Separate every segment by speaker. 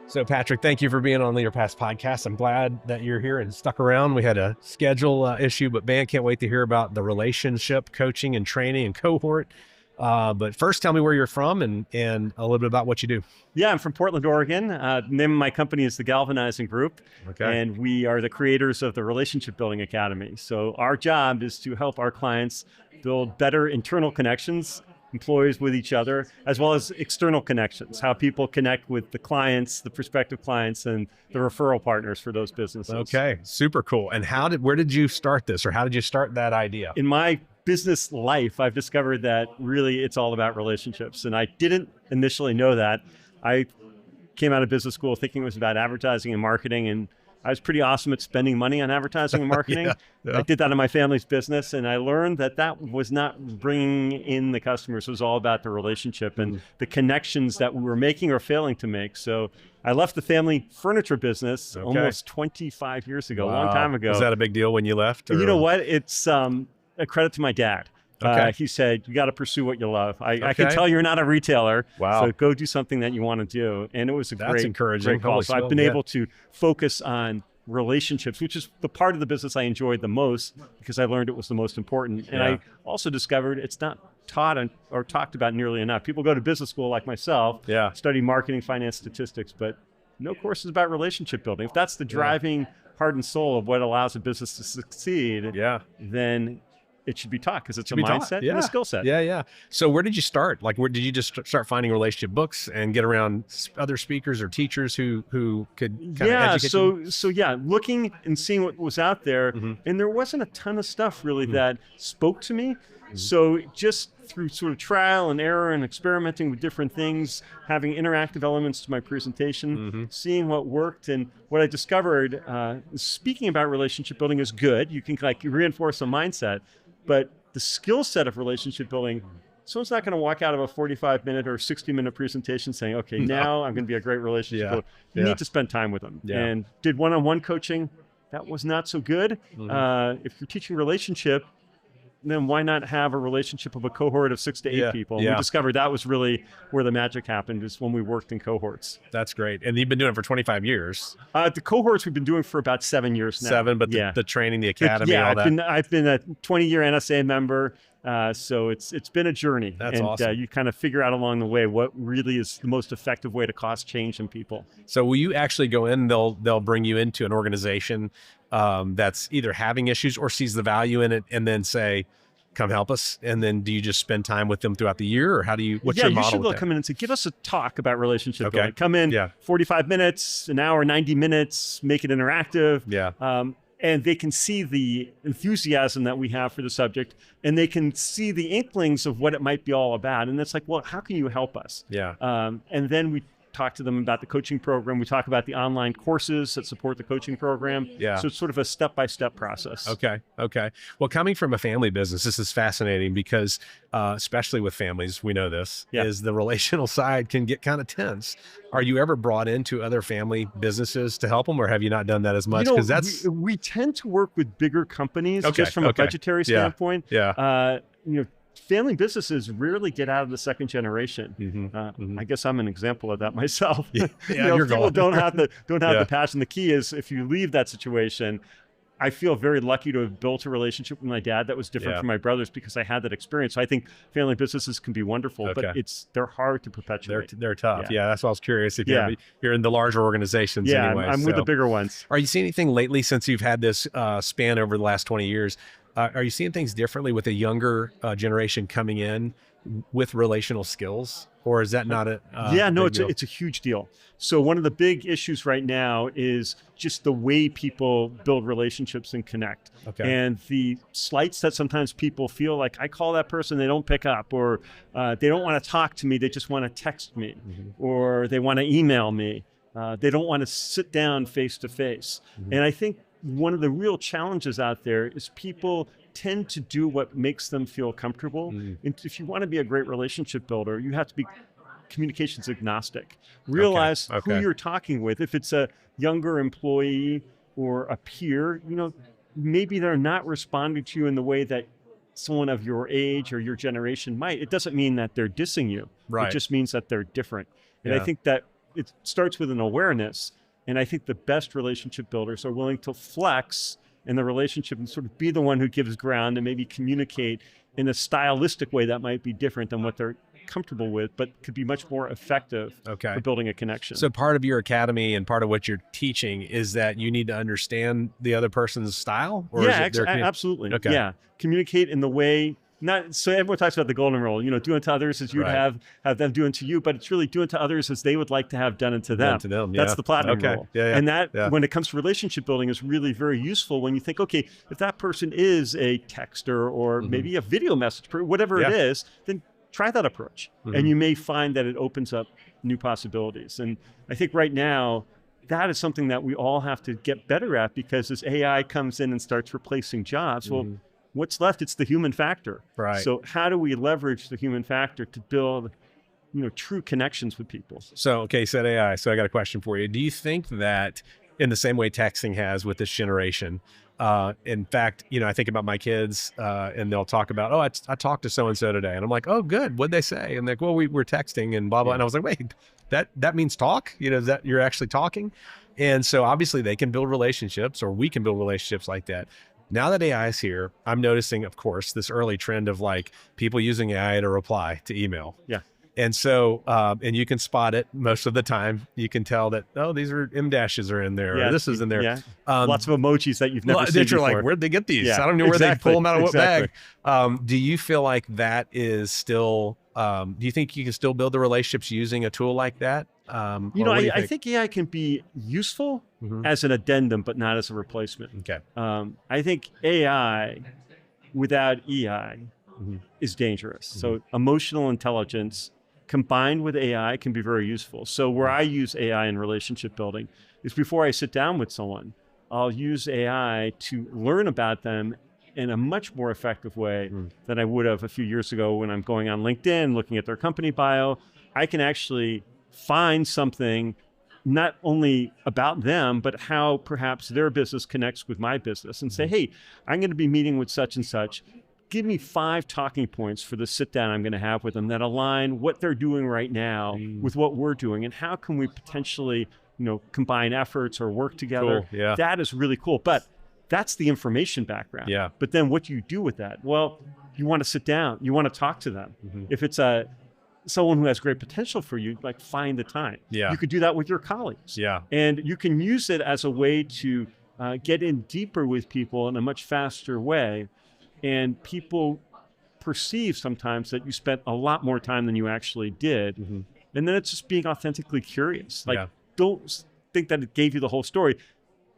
Speaker 1: So Patrick, thank you for being on Leader Pass podcast. I'm glad that you're here and stuck around. We had a schedule issue, but man, can't wait to hear about the relationship coaching and training and cohort. But first, tell me where you're from and a little bit about what you do.
Speaker 2: Yeah, I'm from Portland, Oregon. The name of my company is the Galvanizing Group, and we are the creators of the Relationship Building Academy. So our job is to help our clients build better internal connections, employees with each other, as well as external connections, how people connect with the clients, the prospective clients, and the referral partners for those businesses.
Speaker 1: Okay, super cool. And where did you start this, or how did you start that idea?
Speaker 2: In my business life, I've discovered that really it's all about relationships. And I didn't initially know that. I came out of business school thinking it was about advertising and marketing, and I was pretty awesome at spending money on advertising and marketing. I did that in my family's business, and I learned that that was not bringing in the customers. It was all about the relationship and the connections that we were making or failing to make. So I left the family furniture business almost 25 years ago, a long time ago.
Speaker 1: Was that a big deal when you left?
Speaker 2: You know what? It's a credit to my dad. He said, you got to pursue what you love. I can tell you're not a retailer, so go do something that you want to do. And it was a great call. So I've been able to focus on relationships, which is the part of the business I enjoyed the most because I learned it was the most important. And I also discovered it's not taught or talked about nearly enough. People go to business school like myself, study marketing, finance, statistics, but no courses about relationship building. If that's the driving heart and soul of what allows a business to succeed, then it should be taught because it's a mindset and a skill set.
Speaker 1: So where did you start? Like, where did you just start finding relationship books and get around other speakers or teachers who could kind of educate you?
Speaker 2: So looking and seeing what was out there, and there wasn't a ton of stuff really that spoke to me. So just through sort of trial and error and experimenting with different things, having interactive elements to my presentation, seeing what worked, and what I discovered, speaking about relationship building is good. You can reinforce a mindset, but the skill set of relationship building, someone's not going to walk out of a 45-minute or 60-minute presentation saying, okay, now I'm going to be a great relationship builder. You need to spend time with them. And did one-on-one coaching. That was not so good. If you're teaching relationship, then why not have a relationship of a cohort of 6 to 8 people? And we discovered that was really where the magic happened, is when we worked in cohorts.
Speaker 1: That's great. And you've been doing it for 25 years.
Speaker 2: The cohorts we've been doing for about 7 years now.
Speaker 1: 7, but the training, the academy, all that.
Speaker 2: I've been a 20-year NSA member. So it's been a journey.
Speaker 1: That's awesome.
Speaker 2: You kind of figure out along the way what really is the most effective way to cause change in people.
Speaker 1: So will you actually go in, they'll bring you into an organization that's either having issues or sees the value in it and then say, come help us? And then do you just spend time with them throughout the year, or what's your model?
Speaker 2: Usually they'll come in and say, give us a talk about relationship building. Come in 45 minutes, an hour, 90 minutes, make it interactive. And they can see the enthusiasm that we have for the subject, and they can see the inklings of what it might be all about. And it's like, well, how can you help us? And then we talk to them about the coaching program. We talk about the online courses that support the coaching program. So it's sort of a step-by-step process.
Speaker 1: Okay. Well, coming from a family business, this is fascinating because, especially with families, we know this, is the relational side can get kind of tense. Are you ever brought into other family businesses to help them, or have you not done that as much? Because
Speaker 2: we tend to work with bigger companies just from a budgetary standpoint. Family businesses rarely get out of the second generation. I guess I'm an example of that myself. People don't have the passion. The key is, if you leave that situation, I feel very lucky to have built a relationship with my dad that was different from my brothers because I had that experience. So I think family businesses can be wonderful, but they're hard to perpetuate.
Speaker 1: They're tough. That's why I was curious if you're in the larger organizations anyway.
Speaker 2: I'm with the bigger ones.
Speaker 1: Are you seeing anything lately since you've had this span over the last 20 years? Are you seeing things differently with a younger generation coming in with relational skills, or is that not a
Speaker 2: it's a huge deal. So one of the big issues right now is just the way people build relationships and connect. And the slights that sometimes people feel like, I call that person, they don't pick up, or they don't want to talk to me, they just want to text me, or they want to email me. They don't want to sit down face to face. And I think one of the real challenges out there is people tend to do what makes them feel comfortable. And if you want to be a great relationship builder, you have to be communications agnostic. Realize who you're talking with. If it's a younger employee or a peer, maybe they're not responding to you in the way that someone of your age or your generation might. It doesn't mean that they're dissing you. It just means that they're different. And I think that it starts with an awareness. And I think the best relationship builders are willing to flex in the relationship and sort of be the one who gives ground and maybe communicate in a stylistic way that might be different than what they're comfortable with, but could be much more effective for building a connection.
Speaker 1: So part of your academy and part of what you're teaching is that you need to understand the other person's style? Or
Speaker 2: absolutely. Okay. Yeah. Communicate in the way, not so everyone talks about the golden rule, do unto others as you'd have them do unto you, but it's really do unto others as they would like to have done unto them. That's the platinum rule. And that, when it comes to relationship building, is really very useful when you think, okay, if that person is a texter or maybe a video message, whatever it is, then try that approach. And you may find that it opens up new possibilities. And I think right now, that is something that we all have to get better at, because as AI comes in and starts replacing jobs, well, what's left? It's the human factor.
Speaker 1: Right.
Speaker 2: So how do we leverage the human factor to build, true connections with people?
Speaker 1: So, okay, said AI. So I got a question for you. Do you think that in the same way texting has with this generation, in fact, I think about my kids and they'll talk about, oh, I talked to so-and-so today. And I'm like, oh, good. What'd they say? And they're like, well, we were texting and blah, blah. And I was like, wait, that means talk? Is that you're actually talking? And so obviously they can build relationships, or we can build relationships like that. Now that AI is here, I'm noticing, of course, this early trend of like people using AI to reply to email.
Speaker 2: Yeah.
Speaker 1: And so, and you can spot it most of the time. You can tell that, oh, these are M dashes are in there, or this is in there.
Speaker 2: Yeah. Lots of emojis that you've never seen before.
Speaker 1: Like, where'd they get these? I don't know where they pull them out of what bag. Do you feel like that is still, do you think you can still build the relationships using a tool like that?
Speaker 2: I think AI can be useful as an addendum, but not as a replacement.
Speaker 1: Okay.
Speaker 2: I think AI without EI is dangerous. So emotional intelligence combined with AI can be very useful. So where I use AI in relationship building is before I sit down with someone, I'll use AI to learn about them in a much more effective way than I would have a few years ago when I'm going on LinkedIn, looking at their company bio. I can actually find something not only about them, but how perhaps their business connects with my business, and say, hey, I'm going to be meeting with such and such. Give me 5 talking points for the sit down I'm going to have with them that align what they're doing right now with what we're doing, and how can we potentially, combine efforts or work together.
Speaker 1: Cool. Yeah.
Speaker 2: That is really cool. But that's the information background.
Speaker 1: Yeah.
Speaker 2: But then what do you do with that? Well, you want to sit down, you want to talk to them. If it's someone who has great potential for you, like, find the time.
Speaker 1: Yeah.
Speaker 2: You could do that with your colleagues.
Speaker 1: Yeah.
Speaker 2: And you can use it as a way to get in deeper with people in a much faster way. And people perceive sometimes that you spent a lot more time than you actually did. And then it's just being authentically curious. Like, don't think that it gave you the whole story.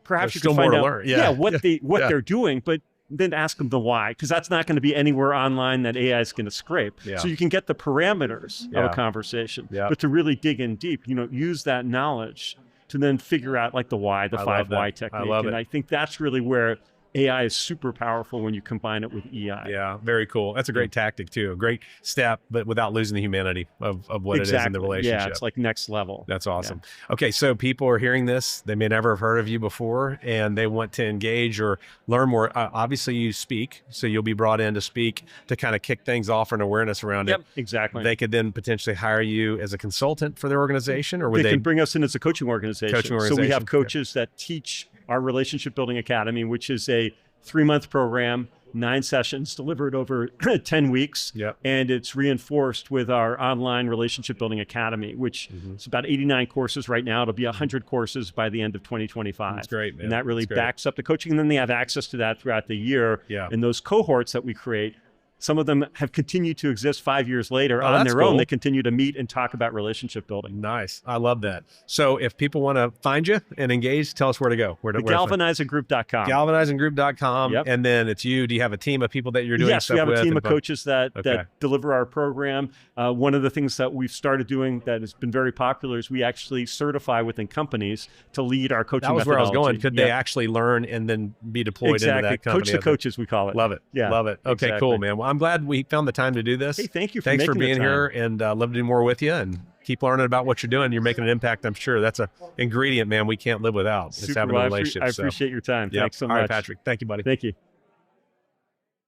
Speaker 2: Perhaps you can find out what they're doing, but then ask them the why, because that's not going to be anywhere online that AI is going to scrape. So you can get the parameters of a conversation, but to really dig in deep, use that knowledge to then figure out like the why, the 5 why technique. And I think that's really where AI is super powerful when you combine it with EI.
Speaker 1: Yeah, very cool. That's a great tactic too. A great step, but without losing the humanity of what it is in the relationship.
Speaker 2: Yeah, it's like next level.
Speaker 1: That's awesome. Yeah. Okay, so people are hearing this. They may never have heard of you before, and they want to engage or learn more. Obviously, you speak, so you'll be brought in to speak to kind of kick things off and awareness around it.
Speaker 2: Exactly.
Speaker 1: They could then potentially hire you as a consultant for their organization, or would they
Speaker 2: can bring us in as a coaching organization. So we have coaches that teach our Relationship Building Academy, which is a 3-month program, 9 sessions delivered over 10 weeks. And it's reinforced with our online Relationship Building Academy, which is about 89 courses right now. It'll be 100 courses by the end of 2025.
Speaker 1: That's great, man.
Speaker 2: And that really backs up the coaching. And then they have access to that throughout the year. And those cohorts that we create, some of them have continued to exist 5 years later on their own. They continue to meet and talk about relationship building.
Speaker 1: Nice. I love that. So if people want to find you and engage, tell us where to go.
Speaker 2: Galvinizinggroup.com.
Speaker 1: Galvinizinggroup.com. And then it's you. Do you have a team of people that you're doing stuff with?
Speaker 2: Yes, we have a team of coaches that deliver our program. One of the things that we've started doing that has been very popular is we actually certify within companies to lead our coaching methodology.
Speaker 1: That was where I was going. Could they actually learn and then be deployed into that company?
Speaker 2: Coach the coaches, we call it.
Speaker 1: Love it. Love it. Okay, cool, man. Well, I'm glad we found the time to do this.
Speaker 2: Hey, thank you.
Speaker 1: Thanks for being here, and love to do more with you and keep learning about what you're doing. You're making an impact, I'm sure. That's an ingredient, man, we can't live without. It's having a relationship.
Speaker 2: I appreciate your time. Thanks so much.
Speaker 1: All right, Patrick. Thank you, buddy.
Speaker 2: Thank you.